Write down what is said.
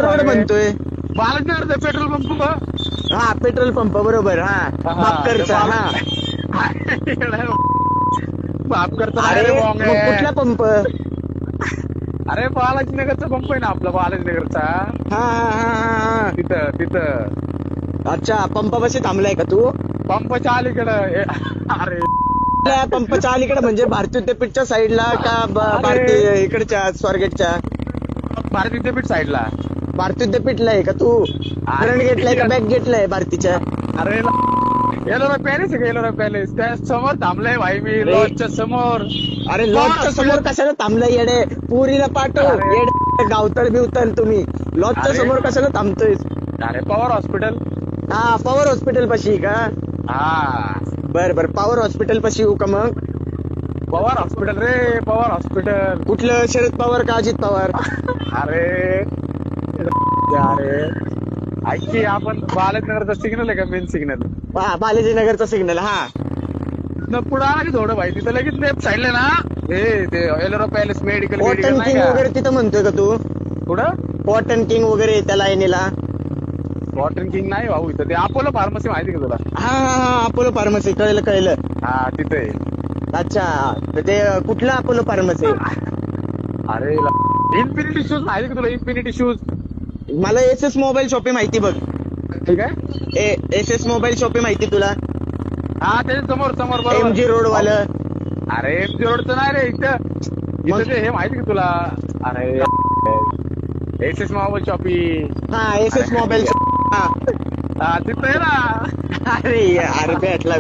Road म्हणतोय. बालाजीनगरचा petrol pump हा petrol pump बरोबर. हा भापकरचा. हा माफ करता अरे रे मग कुठला पंप? अरे बालाजीनगरचा पंप आहे ना आपला बालाजीनगरचा. हा हा हा हा तिथं तिथं हा. अच्छा पंपापाशी थांबलाय का तू? पंपच्या अलीकडं अरे त्या पंपाच्या अलीकडे म्हणजे भारती विद्यापीठच्या साईडला का भारतीय इकडच्या स्वारगेटच्या? भारती विद्यापीठ साईडला. भारती विद्यापीठला आहे का तू? फ्रंट गेटला आहे का बॅक गेटला आहे भारतीच्या? अरे एलोरा पॅलेस आहे का एलोरा पॅलेस त्या समोर थांबलाय भाई मी लॉजच्या समोर. अरे लॉजच्या समोर कशाला थांबलाय येडे? पुरीला पाठव अरे. येडे गावतळ बिवतळ तुम्ही लॉजच्या अरे. समोर कशाला थांबतोय? अरे पवार हॉस्पिटल. हा पॉवर हॉस्पिटल पाशी का? हा बर बर पॉवर हॉस्पिटल पाशी येऊ का मग? पवार हॉस्पिटल रे पवार हॉस्पिटल. कुठलं शरद पवार का अजित पवार? अरे अरे ऐक की आपण बालाजीनगरचा सिग्नल आहे का मेन सिग्नल बालाजीनगरचा सिग्नल. हा पुढे आला की थोडं भाई तिथं लगेच लेफ्ट साईडला ना हे ते एलोरा पॅलेस मेडिकल कॉटन नाही किंग का वगैरे तिथं म्हणतोय का तू? पुढं कॉटन किंग वगैरे त्या लाईनीला? वॉटर किंग नाही भाऊ इथं ते अपोलो फार्मसी माहिती का तुला? हा हा हा अपोलो फार्मसी कळलं कळलं. हा तिथे. अच्छा तर ते कुठलं अपोलो फार्मसी? अरे इन्फिनिटी शूज माहिती का तुला? Infinity shoes. मला एस एस मोबाईल शॉपी माहिती बघ. ठीक आहे एस एस मोबाईल शॉपी माहिती तुला? हा त्याच्या समोर समोर बरोबर. MG रोड वालं. अरे एमजी रोडचं नाही रे इथं ते हे माहिती का तुला? अरे एस एस मोबाईल शॉपी. हा एस एस मोबाईल. हा तिथं आहे ना. अरे अरे भेटला